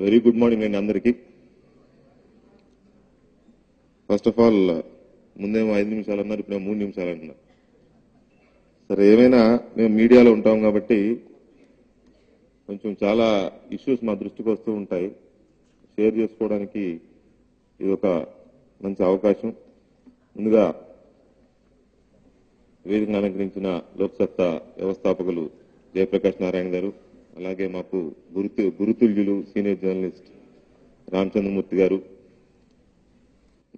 Very good morning అండి అందరికీ. First of all ముందేమో 5 నిమిషాలు అన్నారు, ఇప్పుడు 3 నిమిషాలు అంటున్నారు. సరే, ఏమైనా మేము మీడియాలో ఉంటాం కాబట్టి కొంచెం చాలా ఇష్యూస్ మా దృష్టికి వస్తూ ఉంటాయి. షేర్ చేసుకోవడానికి ఇది ఒక మంచి అవకాశం. ముందుగా వేదికను అలంకరించిన లోక్సత్తా వ్యవస్థాపకులు జయప్రకాష్ నారాయణ గారు, అలాగే మాకు గురుతుల్యులు సీనియర్ జర్నలిస్ట్ రామచంద్రమూర్తి గారు,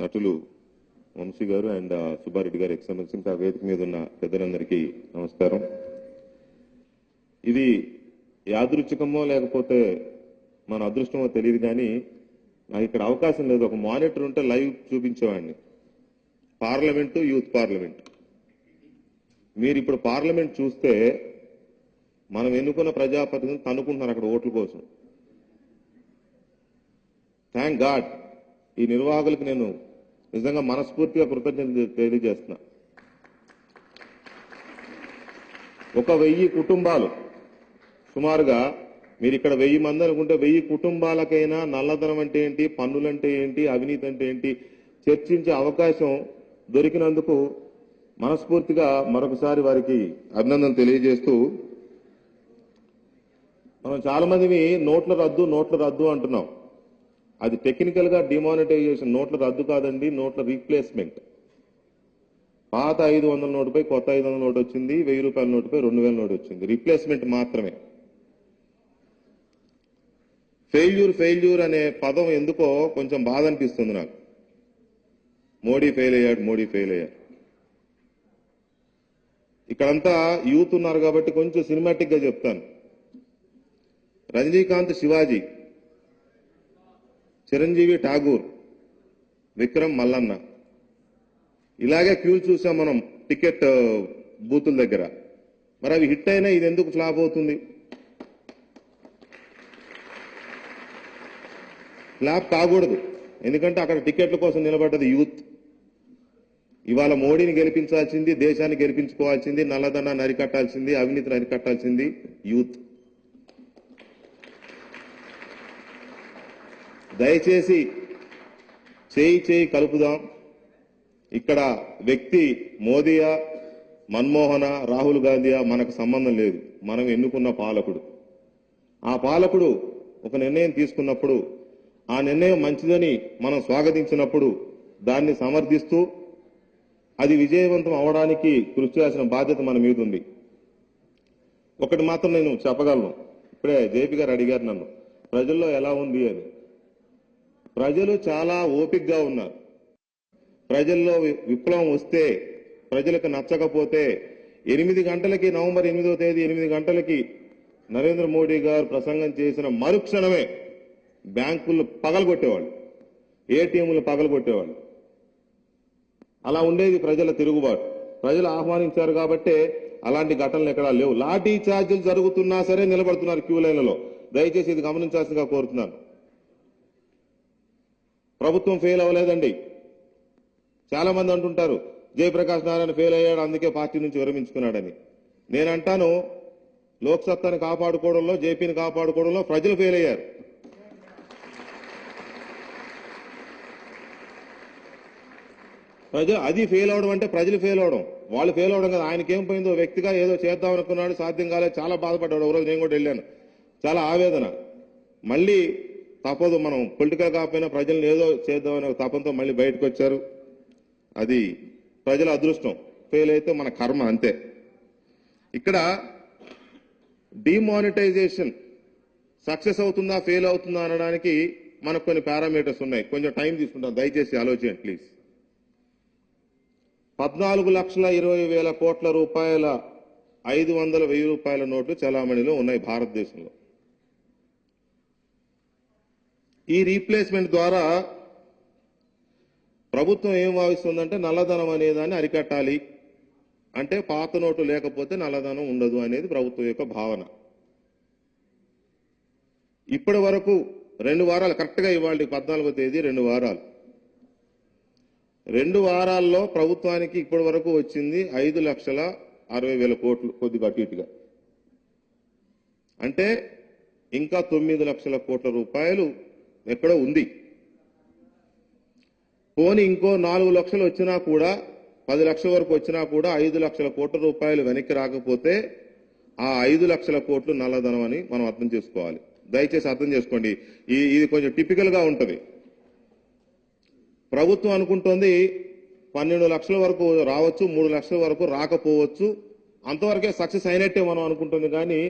నటులు వంశీ గారు అండ్ సుబ్బారెడ్డి గారు, ఎక్సలెన్స్, ఇంకా వేదిక మీద ఉన్న పెద్దలందరికీ నమస్కారం. ఇది యాదృచ్ఛికమో లేకపోతే మన అదృష్టమో తెలియదు, కానీ నాకు ఇక్కడ అవకాశం లేదు. ఒక మానిటర్ ఉంటే లైవ్ చూపించేవాడిని. Parliament, youth parliament. మీరు ఇప్పుడు పార్లమెంట్ చూస్తే మనం ఎన్నుకున్న ప్రజాప్రతినిధులు తన్నుకుంటున్నారు అక్కడ ఓట్ల కోసం. Thank God. ఈ నిర్వాహకులకు నేను నిజంగా మనస్ఫూర్తిగా కృతజ్ఞతలు తెలియజేస్తున్నా. 1000 కుటుంబాలు సుమారుగా, మీరు ఇక్కడ 1000 మంది అనుకుంటే 1000 కుటుంబాలకైనా నల్లధనం అంటే ఏంటి, పన్నులంటే ఏంటి, అవినీతి అంటే ఏంటి చర్చించే అవకాశం దొరికినందుకు మనస్ఫూర్తిగా మరొకసారి వారికి అభినందన తెలియజేస్తూ, మనం చాలా మంది నోట్ల రద్దు అంటున్నాం. అది టెక్నికల్ గా డిమానిటైజేషన్. నోట్ల రద్దు కాదండి, నోట్ల రీప్లేస్మెంట్. పాత 500 నోటుపై కొత్త 500 నోటు వచ్చింది, 1000 రూపాయల నోటుపై 2000 నోటు వచ్చింది. రీప్లేస్మెంట్ మాత్రమే. ఫెయిల్యూర్ అనే పదం ఎందుకో కొంచెం బాధ అనిపిస్తుంది నాకు. మోడీ ఫెయిల్ అయ్యాడు. ఇక్కడంతా యూత్ ఉన్నారు కాబట్టి కొంచెం సినిమాటిక్ గా చెప్తాను. రజనీకాంత్ శివాజీ, చిరంజీవి ఠాగూర్, విక్రమ్ మల్లన్న, ఇలాగే క్యూలు చూసాం మనం టికెట్ బూతుల దగ్గర. మరి అవి హిట్ అయినా ఇది ఎందుకు ఫ్లాప్ అవుతుంది? ఫ్లాప్ కాకూడదు, ఎందుకంటే అక్కడ టికెట్ల కోసం నిలబడ్డది యూత్. ఇవాళ మోడీని గెలిపించాల్సింది, దేశాన్ని గెలిపించుకోవాల్సింది, నల్లధనాన్ని అరికట్టాల్సింది, అవినీతిని అరికట్టాల్సింది యూత్. దయచేసి చేయి కలుపుదాం. ఇక్కడ వ్యక్తి మోదీయా, మన్మోహన, రాహుల్ గాంధీయా మనకు సంబంధం లేదు. మనం ఎన్నుకున్న పాలకుడు. ఆ పాలకుడు ఒక నిర్ణయం తీసుకున్నప్పుడు, ఆ నిర్ణయం మంచిదని మనం స్వాగతించినప్పుడు దాన్ని సమర్థిస్తూ అది విజయవంతం అవడానికి కృషి చేయాల్సిన బాధ్యత మన మీద ఉంది. ఒకటి మాత్రం నేను చెప్పగలను. ఇప్పుడే జేపీ గారు అడిగారు నన్ను, ప్రజల్లో ఎలా ఉంది అని. ప్రజలు చాలా ఓపికగా ఉన్నారు. ప్రజల్లో విప్లవం వస్తే, ప్రజలకు నచ్చకపోతే 8 గంటలకి, నవంబర్ 8వ తేదీ 8 గంటలకి నరేంద్ర మోడీ గారు ప్రసంగం చేసిన మరుక్షణమే బ్యాంకులు పగలగొట్టేవాళ్ళు, ఏటీఎంలు పగలగొట్టేవాళ్ళు. అలా ఉండేది ప్రజల తిరుగుబాటు. ప్రజలు ఆహ్వానించారు కాబట్టే అలాంటి ఘటనలు ఎక్కడా లేవు. లాఠీ చార్జీలు జరుగుతున్నా సరే నిలబడుతున్నారు క్యూ లైన్లలో. దయచేసి ఇది గమనించాల్సిందిగా కోరుతున్నాను. ప్రభుత్వం ఫెయిల్ అవ్వలేదండి. చాలా మంది అంటుంటారు జయప్రకాష్ నారాయణ ఫెయిల్ అయ్యాడు, అందుకే పార్టీ నుంచి విరమించుకున్నాడని. నేనంటాను, లోక్సత్తాని కాపాడుకోవడంలో, జేపీని కాపాడుకోవడంలో ప్రజలు ఫెయిల్ అయ్యారు. అది ఫెయిల్ అవడం అంటే ప్రజలు ఫెయిల్ అవడం. వాళ్ళు ఫెయిల్ అవడం కదా. ఆయనకేం పోయిందో, వ్యక్తిగా ఏదో చేద్దాం అనుకున్నాడు, సాధ్యం కాలేదు, చాలా బాధపడ్డాడు. ఒకరోజు నేను కూడా వెళ్ళాను, చాలా ఆవేదన. మళ్ళీ తప్పదు, మనం పొలిటికల్ కాకపోయినా ప్రజలను ఏదో చేద్దామనే తపంతో మళ్ళీ బయటకు వచ్చారు. అది ప్రజల అదృష్టం. ఫెయిల్ అయితే మన కర్మ, అంతే. ఇక్కడ డిమానిటైజేషన్ సక్సెస్ అవుతుందా ఫెయిల్ అవుతుందా అనడానికి మనకు కొన్ని పారామీటర్స్ ఉన్నాయి. కొంచెం టైం తీసుకుంటాం, దయచేసి ఆలోచించండి ప్లీజ్. 14,20,000 కోట్ల రూపాయల 500, 1000 రూపాయల నోట్లు చలామణిలో ఉన్నాయి భారతదేశంలో. ఈ రీప్లేస్మెంట్ ద్వారా ప్రభుత్వం ఏం భావిస్తుందంటే, నల్లధనం అనేదాన్ని అరికట్టాలి అంటే పాత నోటు లేకపోతే నల్లధనం ఉండదు అనేది ప్రభుత్వం యొక్క భావన. ఇప్పటి వరకు 2 వారాలు, కరెక్ట్గా ఇవాళ 14వ తేదీ 2 వారాలు. 2 వారాల్లో ప్రభుత్వానికి ఇప్పటి వరకు వచ్చింది 5,60,000 కోట్లు, కొద్దిగా అటు ఇటుగా. అంటే ఇంకా 9 లక్షల కోట్ల రూపాయలు ఎక్కడో ఉంది. పోనీ ఇంకో 4 లక్షలు వచ్చినా కూడా 10 లక్షల వరకు వచ్చినా కూడా 5 లక్షల కోట్ల రూపాయలు వెనక్కి రాకపోతే ఆ 5 లక్షల కోట్లు నల్లధనం అని మనం అర్థం చేసుకోవాలి. దయచేసి అర్థం చేసుకోండి. ఇది కొంచెం టిపికల్ గా ఉంటది. ప్రభుత్వం అనుకుంటోంది 12 లక్షల వరకు రావచ్చు, 3 లక్షల వరకు రాకపోవచ్చు, అంతవరకే సక్సెస్ అయినట్టే మనం అనుకుంటుంది. కానీ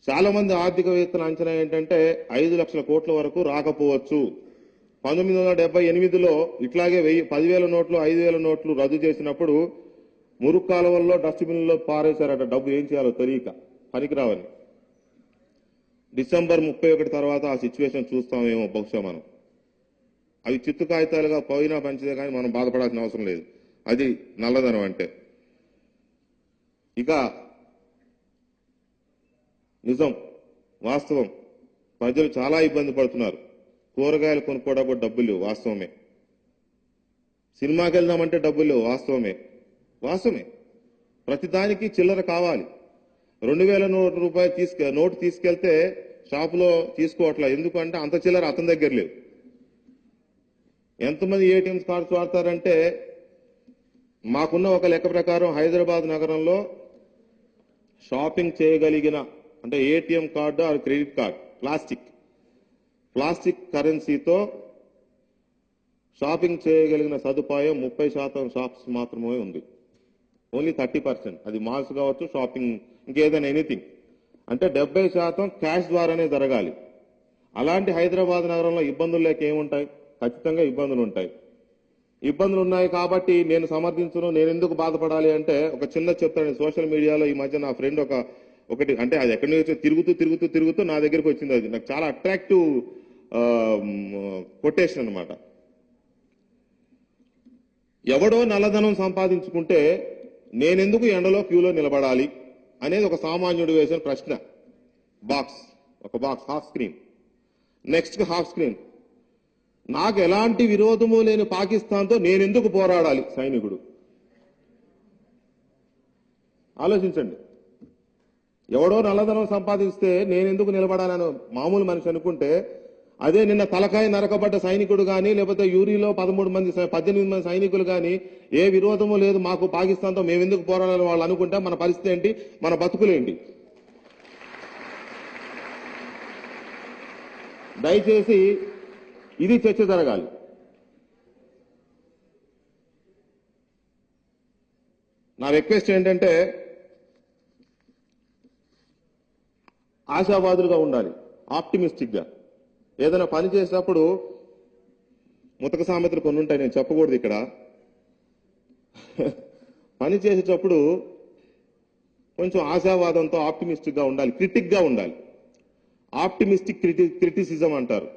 చాలా మంది ఆర్థికవేత్తల అంచనా ఏంటంటే 5 లక్షల కోట్ల వరకు రాకపోవచ్చు. 1978లో ఇట్లాగే 10,000 నోట్లు 5,000 నోట్లు రద్దు చేసినప్పుడు మురుగు కాలువల్లో డస్ట్బిన్లో పారేశారట. డబ్బు ఏం చేయాలో తెలియక, పనికిరావని. డిసెంబర్ 31 తర్వాత ఆ సిచ్యువేషన్ చూస్తామేమో బహుశా మనం. అవి చిత్తు కాగితాలుగా పోయినా పంచితే కానీ మనం బాధపడాల్సిన అవసరం లేదు. అది నల్లధనం అంటే. ఇక నిజం, వాస్తవం, ప్రజలు చాలా ఇబ్బంది పడుతున్నారు. కూరగాయలు కొనుక్కోవడానికి డబ్బులు లేవు, వాస్తవమే. సినిమాకి వెళ్దామంటే డబ్బులు లేవు, వాస్తవమే. ప్రతిదానికి చిల్లర కావాలి. 2,000 రూపాయలు నోటు తీసుకెళ్తే షాపులో తీసుకోవట్లా. ఎందుకంటే అంత చిల్లర అతని దగ్గర లేవు. ఎంతమంది ఏటీఎం కార్డ్స్ వాడతారంటే, మాకున్న ఒక లెక్క ప్రకారం హైదరాబాద్ నగరంలో షాపింగ్ చేయగలిగిన అంటే ATM card or credit card plastic కరెన్సీతో షాపింగ్ చేయగలిగిన సదుపాయం 30% షాప్స్ మాత్రమే ఉంది. ఓన్లీ 30%. అది మాల్స్ కావచ్చు, షాపింగ్, ఇంకేదైనా ఎనీథింగ్. అంటే 70% క్యాష్ ద్వారానే జరగాలి. అలాంటి హైదరాబాద్ నగరంలో ఇబ్బందులు లేక ఏముంటాయి? ఖచ్చితంగా ఇబ్బందులు ఉంటాయి. ఇబ్బందులు ఉన్నాయి కాబట్టి నేను సమర్థించను, నేను ఎందుకు బాధపడాలి అంటే ఒక చిన్న చెప్తాను. సోషల్ మీడియాలో ఈ మధ్య నా ఫ్రెండ్ ఒకటి అంటే అది ఎక్కడి నుంచి తిరుగుతూ నా దగ్గరికి వచ్చింది. అది నాకు చాలా అట్రాక్టివ్ కొటేషన్ అన్నమాట. ఎవడో నల్లధనం సంపాదించుకుంటే నేనెందుకు ఎండలో క్యూలో నిలబడాలి అనేది ఒక సామాన్యుడు వేసిన ప్రశ్న. ఒక box half screen. Next half screen, నాకు ఎలాంటి విరోధము లేని పాకిస్తాన్తో నేనెందుకు పోరాడాలి సైనికుడు. ఆలోచించండి. ఎవడో నల్లధనం సంపాదిస్తే నేనెందుకు నిలబడాలని మామూలు మనిషి అనుకుంటే, అదే నిన్న తలకాయ నరకబడ్డ సైనికుడు కానీ, లేకపోతే యూరిలో 18 మంది సైనికులు కానీ ఏ విరోధము లేదు మాకు పాకిస్తాన్తో మేమెందుకు పోరాడాలని వాళ్ళు అనుకుంటే మన పరిస్థితి ఏంటి, మన బతుకులేంటి? దయచేసి ఇది చర్చ జరగాలి. నా రిక్వెస్ట్ ఏంటంటే ఆశావాదులుగా ఉండాలి, ఆప్టిమిస్టిక్ గా. ఏదైనా పని చేసినప్పుడు ముతక సామెతలు కొన్ని ఉంటాయి, నేను చెప్పకూడదు ఇక్కడ. పని చేసేటప్పుడు కొంచెం ఆశావాదంతో ఆప్టిమిస్టిక్ గా ఉండాలి, క్రిటిక్ గా ఉండాలి. ఆప్టిమిస్టిక్ క్రిటిసిజం అంటారు.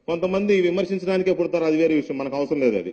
కొంతమంది విమర్శించడానికే పుడతారు, అది వేరే విషయం, మనకు అవసరం లేదు అది.